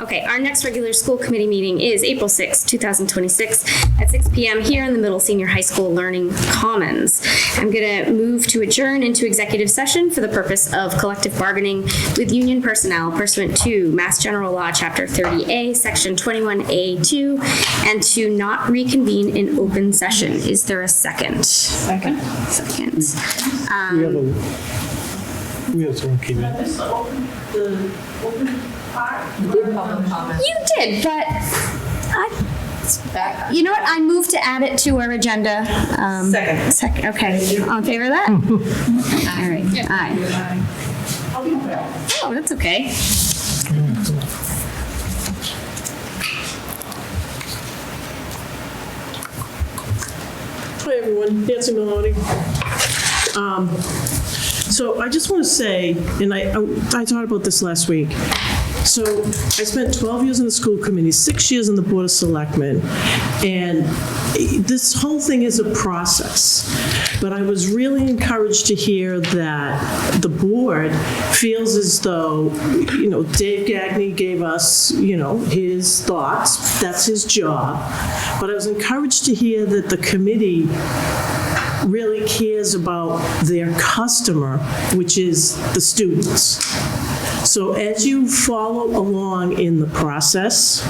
Okay, our next regular school committee meeting is April 6, 2026 at 6 p.m. here in the Middle Senior High School Learning Commons. I'm going to move to adjourn into executive session for the purpose of collective bargaining with union personnel pursuant to Mass General Law, Chapter 30A, Section 21A2, and to not reconvene in open session. Is there a second? Second. Second. We have someone came in. You did, but you know what? I moved to add it to our agenda. Second. Okay. All in favor of that? All right. Aye. Oh, that's okay. Hi, everyone. Nancy Maloney. So I just want to say, and I talked about this last week. So I spent 12 years in the school committee, 6 years on the Board of Selectmen, and this whole thing is a process. But I was really encouraged to hear that the board feels as though, Dave Gagne gave us, his thoughts. That's his job. But I was encouraged to hear that the committee really cares about their customer, which is the students. So as you follow along in the process,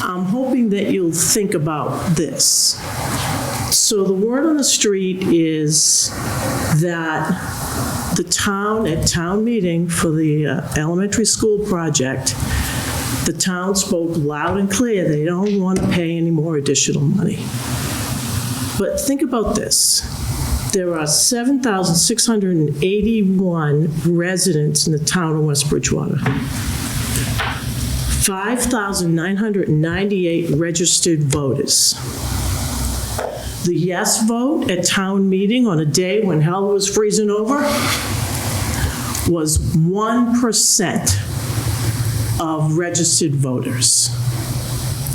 I'm hoping that you'll think about this. So the word on the street is that the town, at town meeting for the elementary school project, the town spoke loud and clear. They don't want to pay any more additional money. But think about this. There are 7,681 residents in the town of West Bridgewater. 5,998 registered voters. The yes vote at town meeting on a day when hell was freezing over was 1% of registered voters.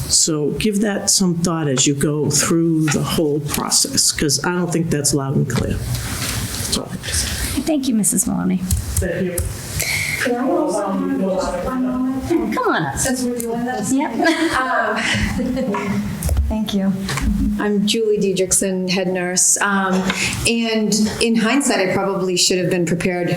So give that some thought as you go through the whole process, because I don't think that's loud and clear. That's all I have to say. Thank you, Mrs. Maloney. Thank you. Come on up. Since we're doing this? Yep. Thank you. I'm Julie Diedrichson, head nurse. And in hindsight, I probably should have been prepared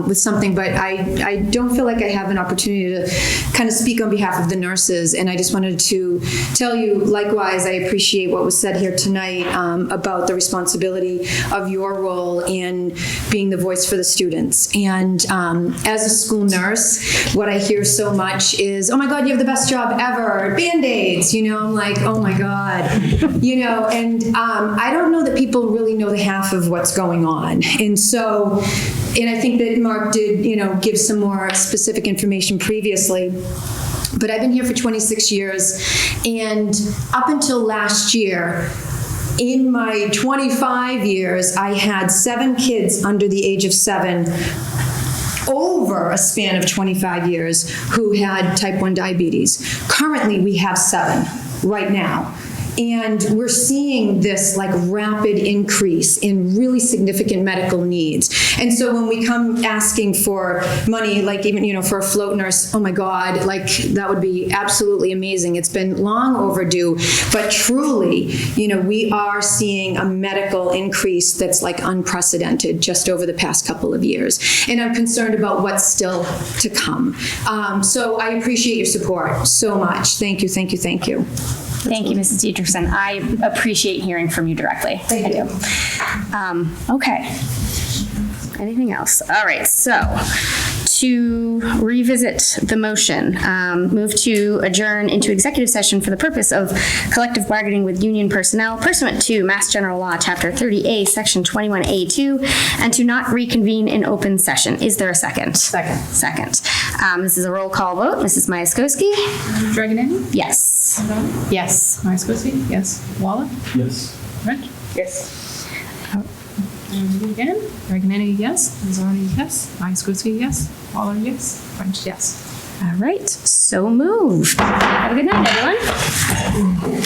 with something, but I don't feel like I have an opportunity to kind of speak on behalf of the nurses. And I just wanted to tell you, likewise, I appreciate what was said here tonight about the responsibility of your role in being the voice for the students. And as a school nurse, what I hear so much is, oh my God, you have the best job ever, Band-Aids, I'm like, oh my God. and I don't know that people really know the half of what's going on. And so, and I think that Mark did, give some more specific information previously. But I've been here for 26 years, and up until last year, in my 25 years, I had 7 kids under the age of 7 over a span of 25 years who had type 1 diabetes. Currently, we have 7 right now. And we're seeing this like rapid increase in really significant medical needs. And so when we come asking for money, like even, for a float nurse, oh my God, like that would be absolutely amazing. It's been long overdue, but truly, we are seeing a medical increase that's like unprecedented just over the past couple of years. And I'm concerned about what's still to come. So I appreciate your support so much. Thank you, thank you, thank you. Thank you, Mrs. Dietrichson. I appreciate hearing from you directly. Thank you. Okay. Anything else? All right, so to revisit the motion, move to adjourn into executive session for the purpose of collective bargaining with union personnel pursuant to Mass General Law, Chapter 30A, Section 21A2, and to not reconvene in open session. Is there a second? Second. Second. This is a roll call vote. Mrs. Myskowski? Dragonini? Yes. Yes. Myskowski? Yes. Waller? Yes. Rich? Yes. And again, Dragonini, yes. Mazzoni, yes. Myskowski, yes. Waller, yes. French, yes. All right, so moved. Have a good night, everyone.